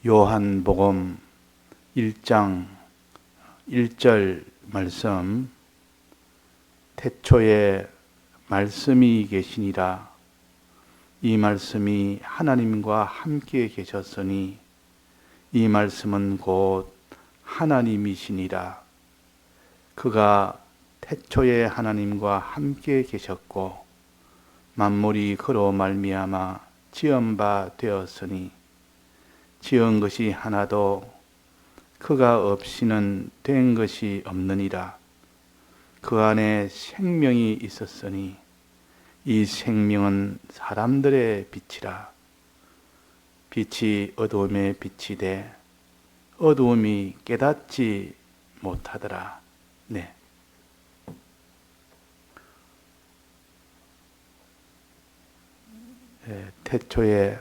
요한복음 1장 1절 말씀, 태초에 말씀이 계시니라. 이 말씀이 하나님과 함께 계셨으니 이 말씀은 곧 하나님이시니라. 그가 태초에 하나님과 함께 계셨고 만물이 그로 말미암아 지은 바 되었으니 지은 것이 하나도 그가 없이는 된 것이 없느니라. 그 안에 생명이 있었으니 이 생명은 사람들의 빛이라. 빛이 어두움에 비치되 어두움이 깨닫지 못하더라. 네. 태초에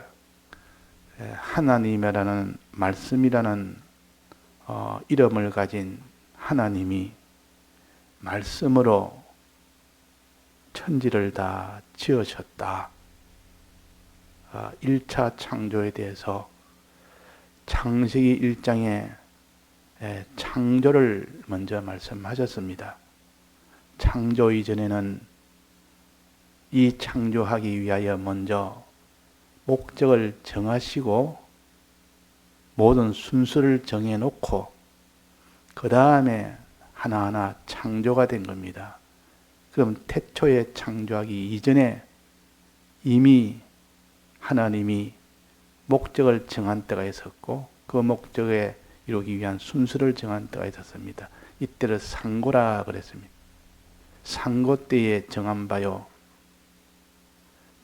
하나님이라는 말씀이라는 이름을 가진 하나님이 말씀으로 천지를 다 지으셨다. 1차 창조에 대해서 창세기 1장에 창조를 먼저 말씀하셨습니다. 창조 이전에는 이 창조하기 위하여 먼저 목적을 정하시고 모든 순서를 정해놓고 그 다음에 하나하나 창조가 된 겁니다. 그럼 태초에 창조하기 이전에 이미 하나님이 목적을 정한 때가 있었고 그 목적에 이루기 위한 순서를 정한 때가 있었습니다. 이때를 상고라 그랬습니다. 상고 때에 정한 바요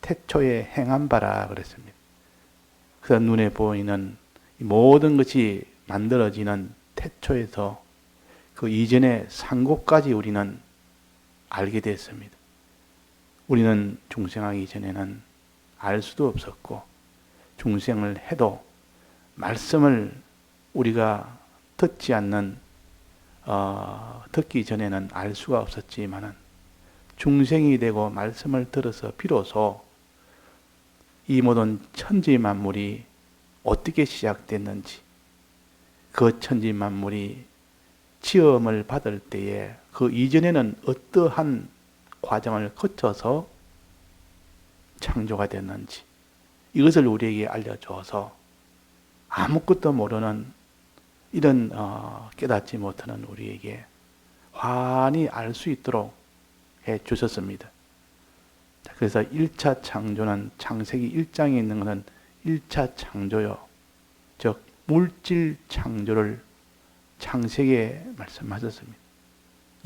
태초에 행한 바라 그랬습니다. 그래서 눈에 보이는 모든 것이 만들어지는 태초에서 그 이전의 상고까지 우리는 알게 됐습니다. 우리는 중생하기 전에는 알 수도 없었고 중생을 해도 말씀을 우리가 듣지 않는 듣기 전에는 알 수가 없었지만은 중생이 되고 말씀을 들어서 비로소 이 모든 천지 만물이 어떻게 시작됐는지, 그 천지 만물이 지음을 받을 때에 그 이전에는 어떠한 과정을 거쳐서 창조가 됐는지 이것을 우리에게 알려줘서 아무것도 모르는 이런 깨닫지 못하는 우리에게 환히 알 수 있도록 해 주셨습니다. 그래서 1차 창조는 창세기 1장에 있는 것은 1차 창조요. 즉 물질 창조를 창세기에 말씀하셨습니다.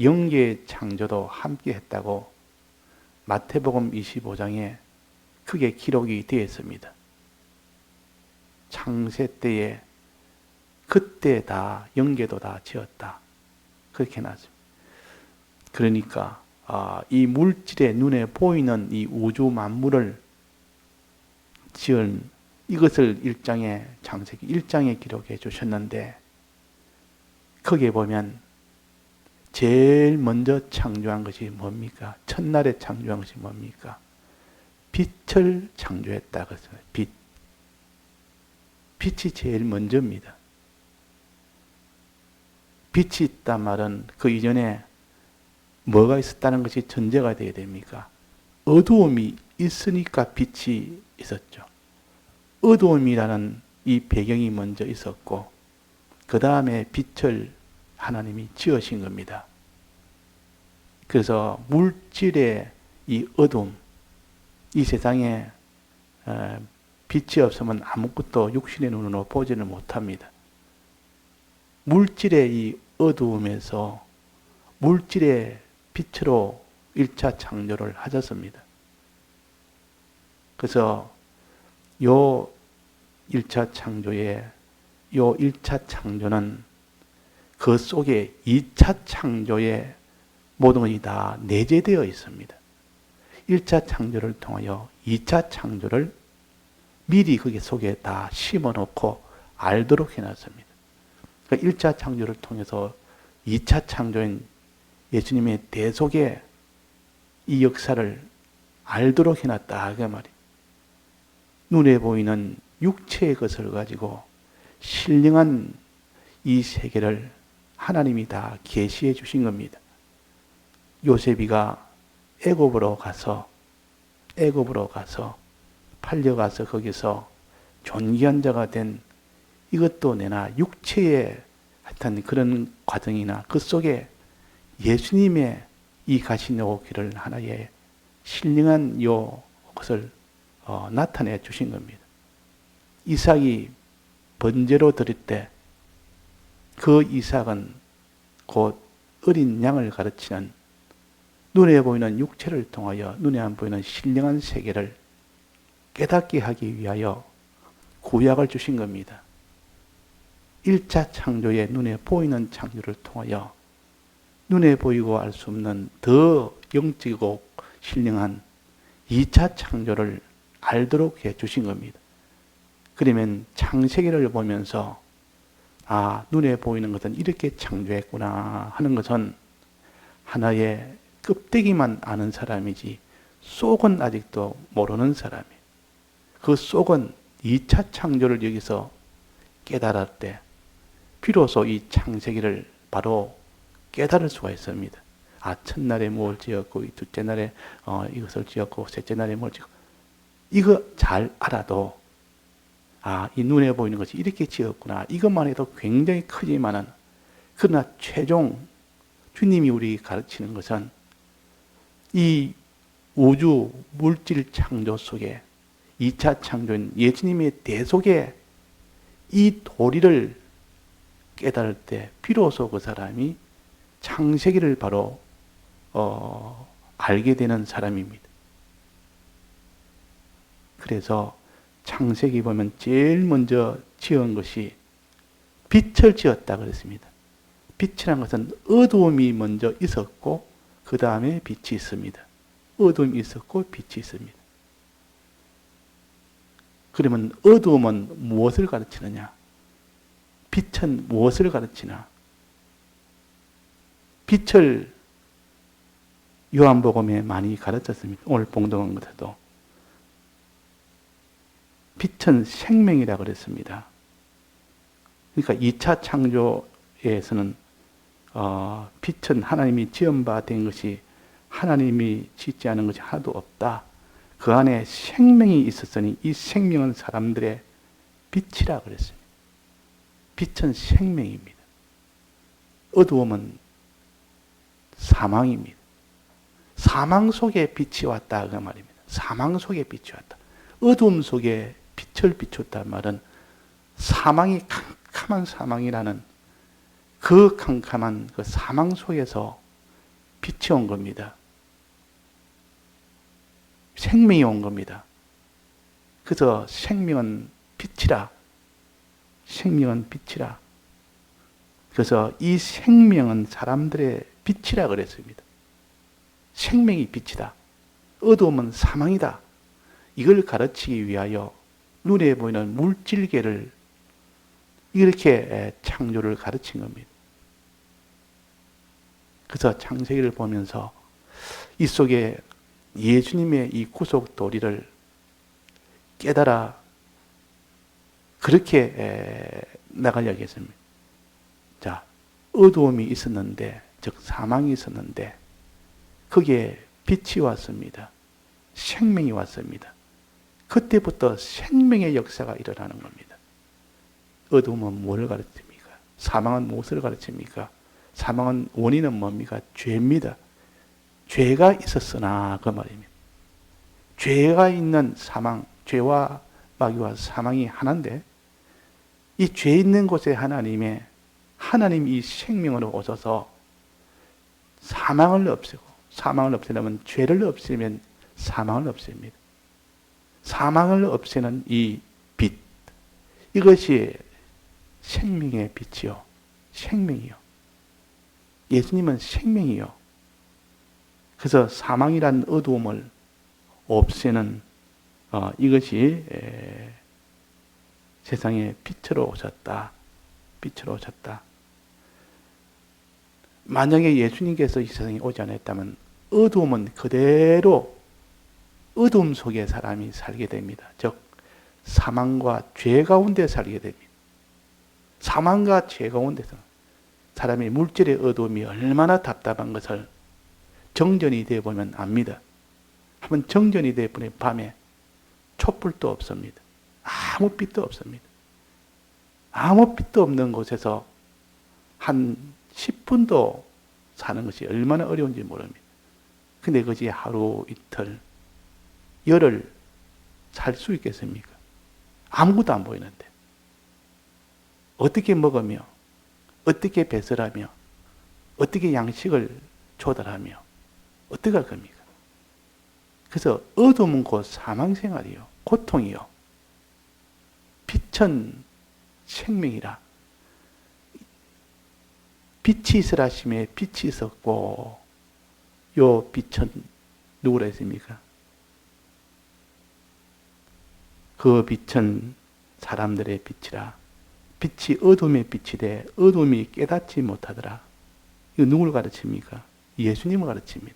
영계의 창조도 함께 했다고 마태복음 25장에 크게 기록이 되어 있습니다. 창세 때에 그때 다 영계도 다 지었다. 그렇게 나왔습니다. 그러니까 이 물질의 눈에 보이는 이 우주 만물을 지은 이것을 1장에 창세기 1장에 기록해 주셨는데 거기에 보면 제일 먼저 창조한 것이 뭡니까? 첫날에 창조한 것이 뭡니까? 빛을 창조했다 그랬어요. 빛이 제일 먼저입니다. 빛이 있단 말은 그 이전에 뭐가 있었다는 것이 전제가 되어야 됩니까? 어두움이 있으니까 빛이 있었죠. 어두움이라는 이 배경이 먼저 있었고 그 다음에 빛을 하나님이 지으신 겁니다. 그래서 물질의 이 어둠, 이 세상에 빛이 없으면 아무것도 육신의 눈으로 보지는 못합니다. 물질의 이 어두움에서 물질의 빛으로 1차 창조를 하셨습니다. 그래서 요 1차 창조에 요 1차 창조는 그 속에 2차 창조에 모든 것이 다 내재되어 있습니다. 1차 창조를 통하여 2차 창조를 미리 거기 속에 다 심어놓고 알도록 해놨습니다. 그러니까 1차 창조를 통해서 2차 창조인 예수님의 대속에 이 역사를 알도록 해놨다 그 말이에요. 눈에 보이는 육체의 것을 가지고 신령한 이 세계를 하나님이 다 계시해 주신 겁니다. 요셉이가 애굽으로 가서 팔려가서 거기서 존귀한 자가 된 이것도 내나 육체의 하여튼 그런 과정이나 그 속에 예수님의 이 가신 요 길을 하나의 신령한 요 것을 나타내 주신 겁니다. 이삭이 번제로 드릴 때 그 이삭은 곧 어린 양을 가르치는 눈에 보이는 육체를 통하여 눈에 안 보이는 신령한 세계를 깨닫게 하기 위하여 구약을 주신 겁니다. 1차 창조의 눈에 보이는 창조를 통하여 눈에 보이고 알 수 없는 더 영적이고 신령한 2차 창조를 알도록 해 주신 겁니다. 그러면 창세기를 보면서 눈에 보이는 것은 이렇게 창조했구나 하는 것은 하나의 껍데기만 아는 사람이지 속은 아직도 모르는 사람이에요. 그 속은 2차 창조를 여기서 깨달을 때 비로소 이 창세기를 바로 깨달을 수가 있습니다. 첫날에 무엇을 지었고 둘째 날에 이것을 지었고 셋째 날에 무엇을 지었고 이거 잘 알아도 이 눈에 보이는 것이 이렇게 지었구나. 이것만 해도 굉장히 크지만은 그러나 최종 주님이 우리 가르치는 것은 이 우주 물질 창조 속에 2차 창조인 예수님의 대속에 이 도리를 깨달을 때 비로소 그 사람이 창세기를 바로 알게 되는 사람입니다. 그래서 창세기 보면 제일 먼저 지은 것이 빛을 지었다 그랬습니다. 빛이란 것은 어두움이 먼저 있었고 그 다음에 빛이 있습니다. 어두움이 있었고 빛이 있습니다. 그러면 어두움은 무엇을 가르치느냐? 빛은 무엇을 가르치나? 빛을 요한복음에 많이 가르쳤습니다. 오늘 봉독한 것에도 빛은 생명이라 그랬습니다. 그러니까 2차 창조에서는 빛은 하나님이 지은 바 된 것이 하나님이 짓지 않은 것이 하나도 없다. 그 안에 생명이 있었으니 이 생명은 사람들의 빛이라 그랬습니다. 빛은 생명입니다. 어두움은 사망입니다. 사망 속에 빛이 왔다 그 말입니다. 사망 속에 빛이 왔다. 어두움 속에 빛을 비췄단 말은 사망이 캄캄한 사망이라는 그 캄캄한 그 사망 속에서 빛이 온 겁니다. 생명이 온 겁니다. 그래서 생명은 빛이라. 생명은 빛이라. 그래서 이 생명은 사람들의 빛이라 그랬습니다. 생명이 빛이다. 어두움은 사망이다. 이걸 가르치기 위하여 눈에 보이는 물질계를 이렇게 창조를 가르친 겁니다. 그래서 창세기를 보면서 이 속에 예수님의 이 구속 도리를 깨달아 그렇게 나가려고 했습니다. 자, 어두움이 있었는데, 즉 사망이 있었는데 거기에 빛이 왔습니다. 생명이 왔습니다. 그때부터 생명의 역사가 일어나는 겁니다. 어두움은 무엇을 가르칩니까? 사망은 무엇을 가르칩니까? 사망은 원인은 뭡니까? 죄입니다. 죄가 있었으나 그 말입니다. 죄가 있는 사망, 죄와 마귀와 사망이 하나인데 이 죄 있는 곳에 하나님이 이 생명으로 오셔서 사망을 없애고 사망을 없애려면 죄를 없애면 사망을 없앱니다. 사망을 없애는 이 빛, 이것이 생명의 빛이요. 생명이요. 예수님은 생명이요. 그래서 사망이란 어두움을 없애는 이것이 세상에 빛으로 오셨다. 빛으로 오셨다. 만약에 예수님께서 이 세상에 오지 않았다면 어두움은 그대로 어두움 속에 사람이 살게 됩니다. 즉 사망과 죄 가운데 살게 됩니다. 사망과 죄 가운데서 사람의 물질의 어두움이 얼마나 답답한 것을 정전이 되어 보면 압니다. 한번 정전이 되어 보면 밤에 촛불도 없습니다. 아무 빛도 없습니다. 아무 빛도 없는 곳에서 한 10분도 사는 것이 얼마나 어려운지 모릅니다. 근데 그것이 하루 이틀 열흘 살 수 있겠습니까? 아무것도 안 보이는데 어떻게 먹으며 어떻게 배설하며 어떻게 양식을 조달하며 어떻게 할 겁니까? 그래서 어둠은 곧 사망생활이요 고통이요 빛은 생명이라. 빛이 있으라 하심에 빛이 있었고 요 빛은 누구라 했습니까? 그 빛은 사람들의 빛이라. 빛이 어둠의 빛이 돼 어둠이 깨닫지 못하더라. 이거 누구를 가르칩니까? 예수님을 가르칩니다.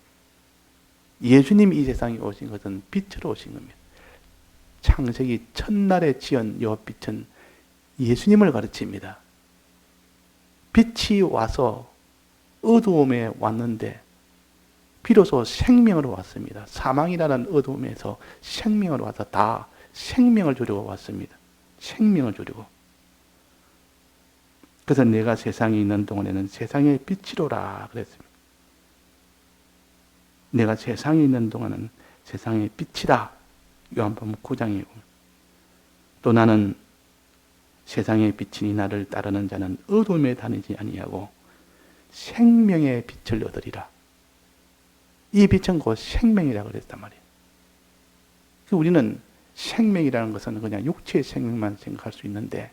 예수님이 이 세상에 오신 것은 빛으로 오신 겁니다. 창세기 첫날에 지은 요 빛은 예수님을 가르칩니다. 빛이 와서 어두움에 왔는데 비로소 생명으로 왔습니다. 사망이라는 어두움에서 생명으로 와서 다 생명을 주려고 왔습니다. 생명을 주려고. 그래서 내가 세상에 있는 동안에는 세상의 빛이로라 그랬습니다. 내가 세상에 있는 동안은 세상의 빛이다. 요한복음 9장이고 또 나는 세상의 빛이니 나를 따르는 자는 어둠에 다니지 아니하고 생명의 빛을 얻으리라. 이 빛은 곧 생명이라고 그랬단 말이에요. 우리는 생명이라는 것은 그냥 육체의 생명만 생각할 수 있는데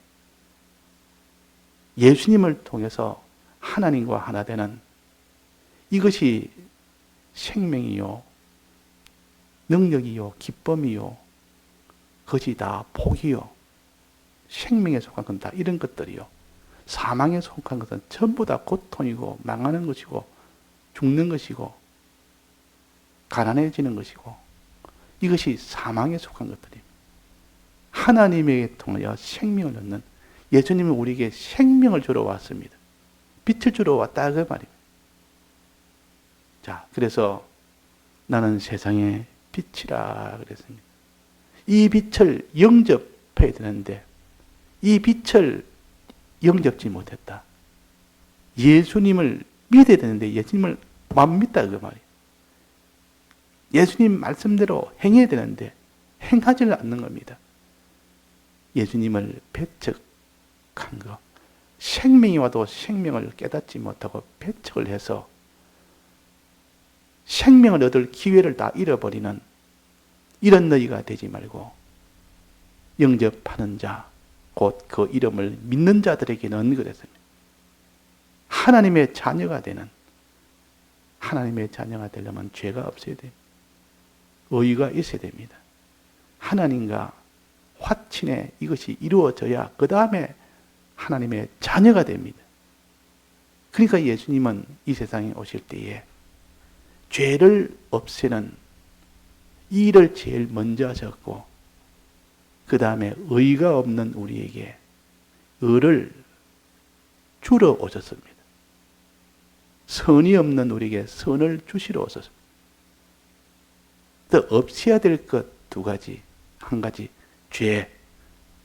예수님을 통해서 하나님과 하나 되는 이것이 생명이요 능력이요 기쁨이요 그것이 다 복이요 생명에 속한 건 다 이런 것들이요 사망에 속한 것은 전부 다 고통이고 망하는 것이고 죽는 것이고 가난해지는 것이고 이것이 사망에 속한 것들입니다. 하나님에게 통하여 생명을 얻는 예수님은 우리에게 생명을 주러 왔습니다. 빛을 주러 왔다 그 말입니다. 자, 그래서 나는 세상의 빛이라 그랬습니다. 이 빛을 영접해야 되는데 이 빛을 영접지 못했다. 예수님을 믿어야 되는데 예수님을 안 믿다 그 말이에요. 예수님 말씀대로 행해야 되는데 행하지를 않는 겁니다. 예수님을 배척한 것. 생명이 와도 생명을 깨닫지 못하고 배척을 해서 생명을 얻을 기회를 다 잃어버리는 이런 너희가 되지 말고 영접하는 자, 곧 그 이름을 믿는 자들에게는 그랬습니다. 하나님의 자녀가 되는 하나님의 자녀가 되려면 죄가 없어야 됩니다. 의의가 있어야 됩니다. 하나님과 화친의 이것이 이루어져야 그 다음에 하나님의 자녀가 됩니다. 그러니까 예수님은 이 세상에 오실 때에 죄를 없애는 이 일을 제일 먼저 하셨고 그 다음에 의의가 없는 우리에게 의를 주러 오셨습니다. 선이 없는 우리에게 선을 주시러 오셨습니다. 또 없어야 될 것 두 가지, 한 가지 죄,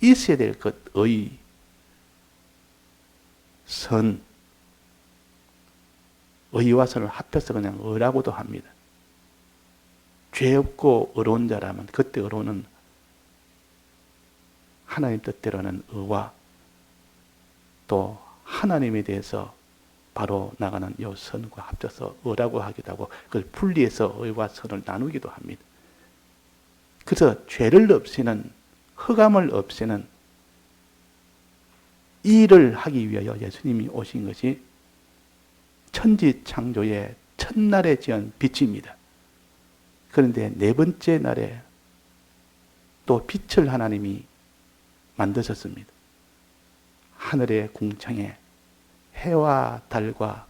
있어야 될 것 의, 선, 의와 선을 합해서 그냥 의라고도 합니다. 죄 없고 의로운 자라면 그때 의로는 하나님 뜻대로는 의와 또 하나님에 대해서 바로 나가는 이 선과 합쳐서 의라고 하기도 하고 그걸 분리해서 의와 선을 나누기도 합니다. 그래서 죄를 없애는 흑암을 없애는 이 일을 하기 위하여 예수님이 오신 것이 천지 창조의 첫날에 지은 빛입니다. 그런데 네 번째 날에 또 빛을 하나님이 만드셨습니다. 하늘의 궁창에 해와 달과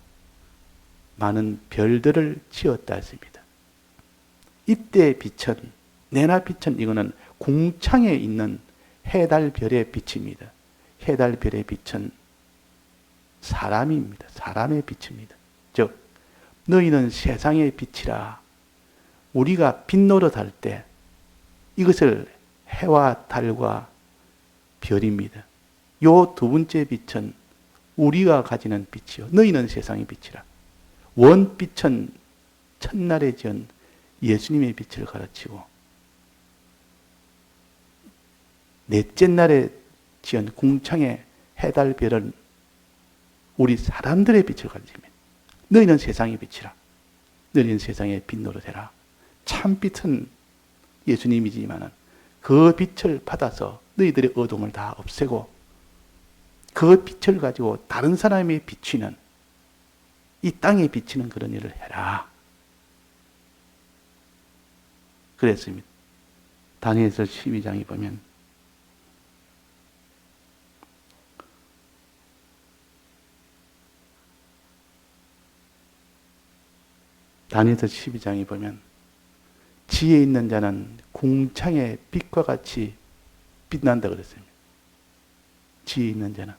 많은 별들을 지었다 했습니다. 이때 빛은 내나 빛은 이거는 궁창에 있는 해달 별의 빛입니다. 해달 별의 빛은 사람입니다. 사람의 빛입니다. 즉 너희는 세상의 빛이라. 우리가 빛 노릇할 때 이것을 해와 달과 별입니다. 요 두 번째 빛은 우리가 가지는 빛이요. 너희는 세상의 빛이라. 원빛은 첫날에 지은 예수님의 빛을 가르치고 넷째 날에 지은 궁창의 해달 별은 우리 사람들의 빛을 가르칩니다. 너희는 세상의 빛이라. 너희는 세상의 빛 노릇해라. 참빛은 예수님이지만은 그 빛을 받아서 너희들의 어둠을 다 없애고 그 빛을 가지고 다른 사람의 비치는 이 땅에 비치는 그런 일을 해라. 그랬습니다. 다니엘서 12장에 보면 다니엘서 12장에 보면 지혜 있는 자는 궁창의 빛과 같이 빛난다 그랬습니다. 지혜 있는 자는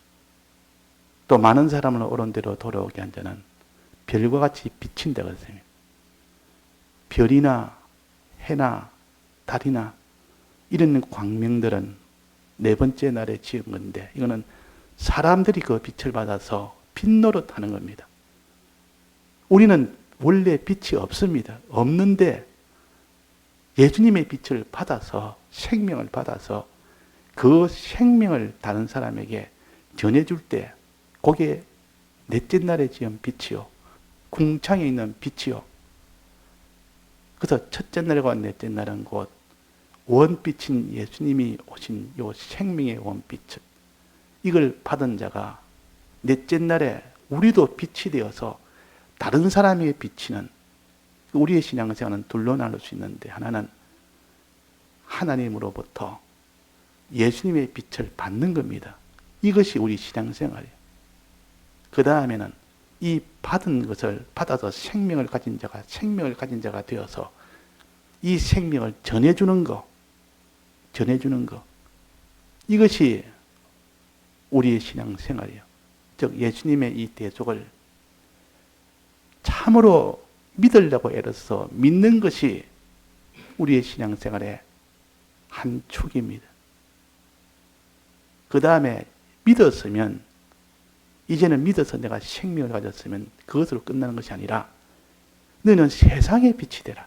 또 많은 사람을 옳은 대로 돌아오게 한 자는 별과 같이 비친다 그랬습니다. 별이나 해나 달이나 이런 광명들은 네 번째 날에 지은 건데 이거는 사람들이 그 빛을 받아서 빛 노릇하는 겁니다. 우리는 원래 빛이 없습니다. 없는데 예수님의 빛을 받아서 생명을 받아서 그 생명을 다른 사람에게 전해줄 때 그게 넷째 날에 지은 빛이요. 궁창에 있는 빛이요. 그래서 첫째 날과 넷째 날은 곧 원빛인 예수님이 오신 요 생명의 원빛 이걸 받은 자가 넷째 날에 우리도 빛이 되어서 다른 사람에게 비치는 우리의 신앙생활은 둘로 나눌 수 있는데 하나는 하나님으로부터 예수님의 빛을 받는 겁니다. 이것이 우리 신앙생활이에요. 그 다음에는 이 받은 것을 받아서 생명을 가진 자가 되어서 이 생명을 전해주는 거. 이것이 우리의 신앙생활이에요. 즉 예수님의 이 대속을 참으로 믿으려고 애써서 믿는 것이 우리의 신앙생활의 한 축입니다. 그 다음에 믿었으면 이제는 믿어서 내가 생명을 가졌으면 그것으로 끝나는 것이 아니라 너는 세상의 빛이 되라.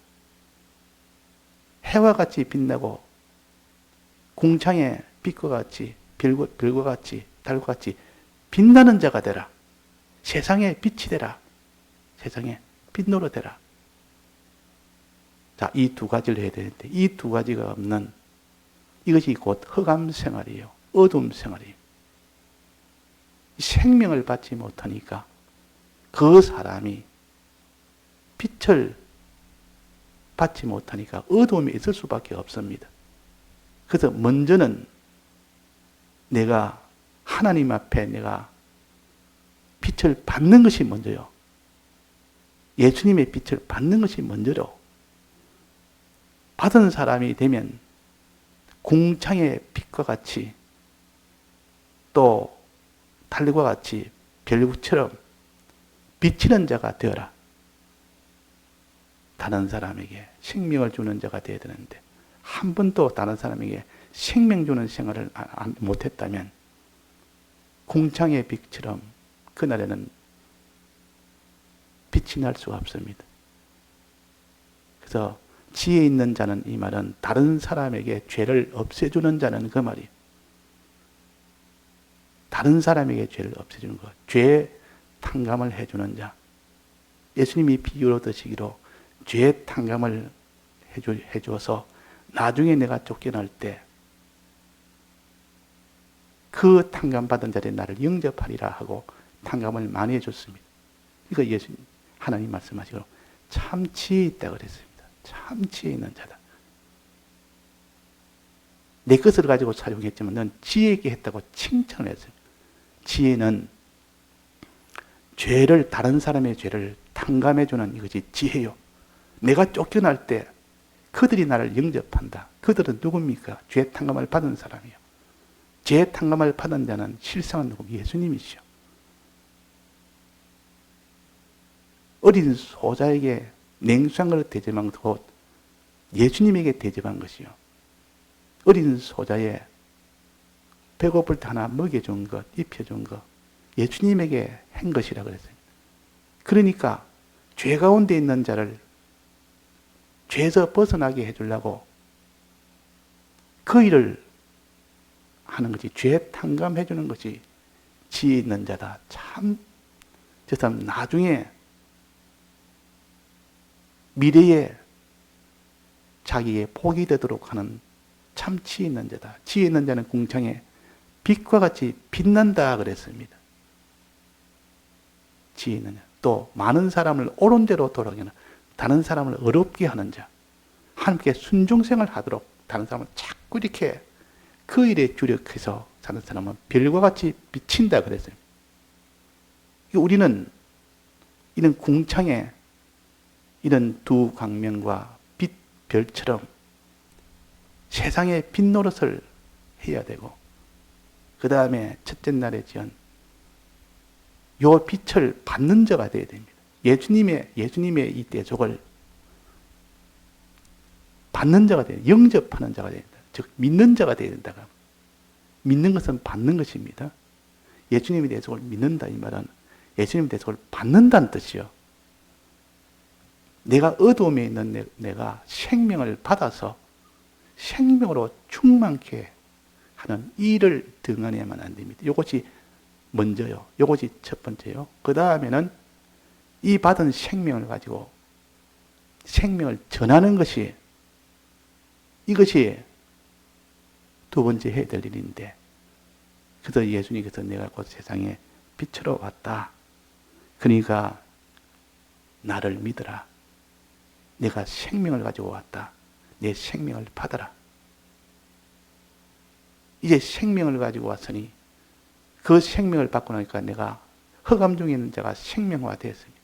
해와 같이 빛나고 궁창의 빛과 같이 별과 같이 달과 같이 빛나는 자가 되라. 세상의 빛이 되라. 세상에 빛 노릇해라. 자, 이 두 가지를 해야 되는데 이 두 가지가 없는 이것이 곧 흑암 생활이에요. 어둠 생활이에요. 생명을 받지 못하니까 그 사람이 빛을 받지 못하니까 어둠이 있을 수밖에 없습니다. 그래서 먼저는 내가 하나님 앞에 내가 빛을 받는 것이 먼저요. 예수님의 빛을 받는 것이 먼저로 받은 사람이 되면 궁창의 빛과 같이 또 달과 같이 별처럼 비치는 자가 되어라. 다른 사람에게 생명을 주는 자가 되어야 되는데 한 번도 다른 사람에게 생명 주는 생활을 못했다면 궁창의 빛처럼 그날에는 빛이 날 수가 없습니다. 그래서 지혜 있는 자는 이 말은 다른 사람에게 죄를 없애주는 자는 그 말이에요. 다른 사람에게 죄를 없애주는 것. 죄 탕감을 해주는 자. 예수님이 비유로 드시기로 죄 탕감을 해주어서 나중에 내가 쫓겨날 때 그 탕감받은 자리에 나를 영접하리라 하고 탕감을 많이 해줬습니다. 이거 예수님, 하나님 말씀하시기로 참 지혜 있다 그랬습니다. 참 지혜 있는 자다. 내 것을 가지고 사용했지만 넌 지혜 있게 했다고 칭찬을 했어요. 지혜는 죄를, 다른 사람의 죄를 탕감해주는 이것이 지혜요. 내가 쫓겨날 때 그들이 나를 영접한다. 그들은 누굽니까? 죄 탕감을 받은 사람이요. 죄 탕감을 받은 자는 실상은 누구? 예수님이시죠. 어린 소자에게 냉수한 것을 대접한 것, 예수님에게 대접한 것이요. 어린 소자의 배고플 때 하나 먹여준 것, 입혀준 것, 예수님에게 한 것이라 그랬어요. 그러니까 죄 가운데 있는 자를 죄에서 벗어나게 해주려고 그 일을 하는 것이, 죄 탕감해 주는 것이 지혜 있는 자다. 참, 저 사람 나중에 미래에 자기의 복이 되도록 하는 참 지혜 있는 자다. 지혜 있는 자는 궁창에 빛과 같이 빛난다 그랬습니다. 지혜 있는 자. 또 많은 사람을 옳은 대로 돌아가게 하는, 다른 사람을 어렵게 하는 자. 하나님께 순종생활 하도록 다른 사람을 자꾸 이렇게 그 일에 주력해서 사는 사람은 별과 같이 비친다 그랬어요. 우리는 이런 궁창에 이런 두 광명과 빛, 별처럼 세상의 빛 노릇을 해야 되고, 그 다음에 첫째 날에 지은 요 빛을 받는 자가 되어야 됩니다. 예수님의 이 대속을 받는 자가 되어야, 영접하는 자가 되어야 된다. 즉, 믿는 자가 되어야 된다. 믿는 것은 받는 것입니다. 예수님의 대속을 믿는다, 이 말은 예수님의 대속을 받는다는 뜻이요. 내가 어두움에 있는 내가 생명을 받아서 생명으로 충만케 하는 일을 등한해야만 안 됩니다. 이것이 먼저요. 이것이 첫 번째요. 그 다음에는 이 받은 생명을 가지고 생명을 전하는 것이, 이것이 두 번째 해야 될 일인데, 그래서 예수님께서 내가 곧 세상에 빛으로 왔다. 그러니까 나를 믿어라. 내가 생명을 가지고 왔다. 내 생명을 받아라. 이제 생명을 가지고 왔으니 그 생명을 받고 나니까 내가 흑암 중에 있는 자가 생명화 되었습니다.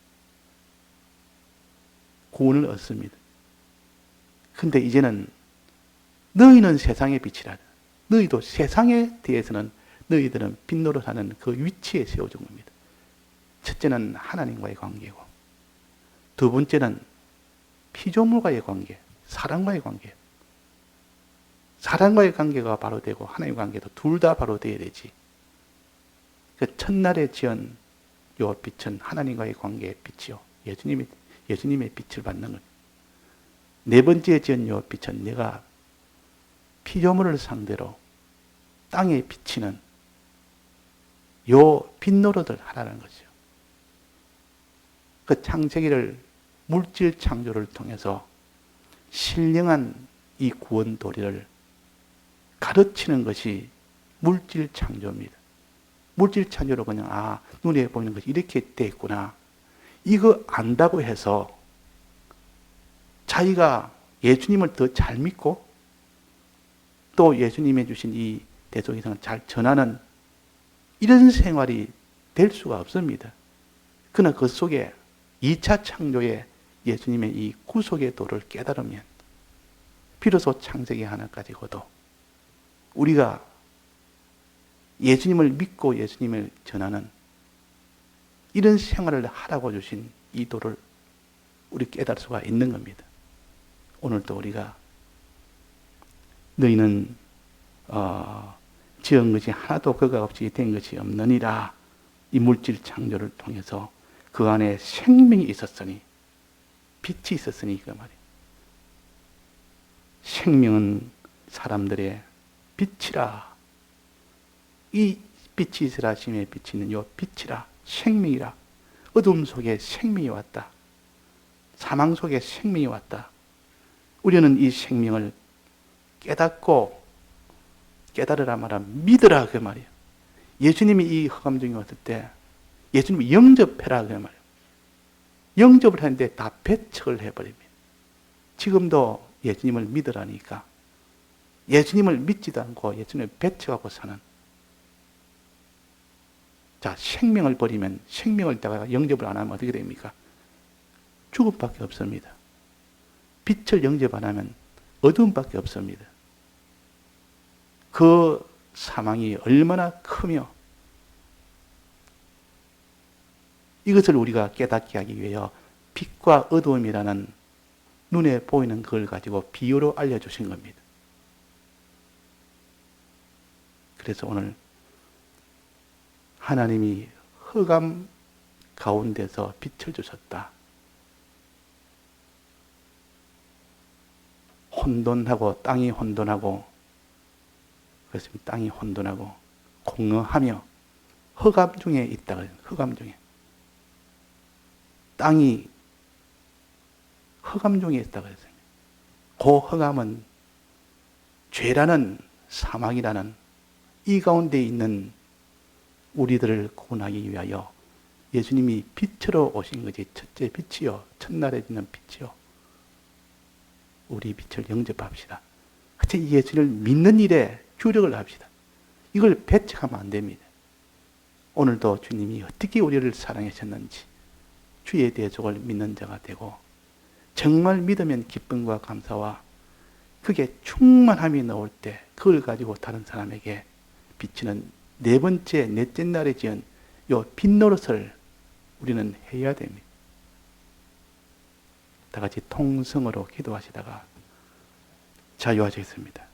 구원을 얻습니다. 근데 이제는 너희는 세상의 빛이라. 너희도 세상에 대해서는 너희들은 빛노릇 하는 그 위치에 세워진 겁니다. 첫째는 하나님과의 관계고, 두 번째는 피조물과의 관계, 사람과의 관계. 사람과의 관계가 바로 되고 하나님과의 관계도 둘 다 바로 되어야 되지. 그 첫날에 지은 요 빛은 하나님과의 관계의 빛이요. 예수님의 빛을 받는 것. 네 번째에 지은 요 빛은 내가 피조물을 상대로 땅에 비치는 요 빛노릇을 하라는 거죠. 그 창세기를, 물질 창조를 통해서 신령한 이 구원 도리를 가르치는 것이 물질 창조입니다. 물질 창조로 그냥 눈에 보이는 것이 이렇게 돼 있구나, 이거 안다고 해서 자기가 예수님을 더 잘 믿고 또 예수님이 주신 이 대속이상을 잘 전하는 이런 생활이 될 수가 없습니다. 그러나 그 속에 2차 창조의 예수님의 이 구속의 도를 깨달으면 비로소 창세기 하나 가지고도 우리가 예수님을 믿고 예수님을 전하는 이런 생활을 하라고 주신 이 도를 우리 깨달을 수가 있는 겁니다. 오늘도 우리가 너희는 지은 것이 하나도 그가 없이 된 것이 없느니라, 이 물질 창조를 통해서 그 안에 생명이 있었으니, 빛이 있었으니, 그 말이에요. 생명은 사람들의 빛이라. 이 빛이 있으라, 심의 빛이 있는 요 빛이라, 생명이라. 어둠 속에 생명이 왔다. 사망 속에 생명이 왔다. 우리는 이 생명을 깨닫고, 깨달으라 말하면 믿으라, 그 말이에요. 예수님이 이 흑암 중에 왔을 때 예수님이 영접해라, 그 말이에요. 영접을 하는데 다 배척을 해버립니다. 지금도 예수님을 믿으라니까 예수님을 믿지도 않고 예수님을 배척하고 사는, 자, 생명을 버리면, 생명을 다가 영접을 안 하면 어떻게 됩니까? 죽음밖에 없습니다. 빛을 영접 안 하면 어두움밖에 없습니다. 그 사망이 얼마나 크며, 이것을 우리가 깨닫게 하기 위하여 빛과 어두움이라는 눈에 보이는 그걸 가지고 비유로 알려주신 겁니다. 그래서 오늘 하나님이 흑암 가운데서 빛을 주셨다. 혼돈하고 땅이 혼돈하고 그렇습니다. 땅이 혼돈하고 공허하며 흑암 중에 있다 그래요. 흑암 중에. 땅이 흑암 중에 있다 그랬어요. 그 흑암은 죄라는 사망이라는 이 가운데 있는 우리들을 구원하기 위하여 예수님이 빛으로 오신 것이 첫째 빛이요. 첫날에 있는 빛이요. 우리 빛을 영접합시다. 이 예수를 믿는 일에 주력을 합시다. 이걸 배척하면 안 됩니다. 오늘도 주님이 어떻게 우리를 사랑하셨는지 주의 대속을 믿는 자가 되고 정말 믿으면 기쁨과 감사와 그게 충만함이 나올 때 그걸 가지고 다른 사람에게 비치는 네 번째, 넷째 날에 지은 요 빛노릇을 우리는 해야 됩니다. 다 같이 통성으로 기도하시다가 자유하시겠습니다.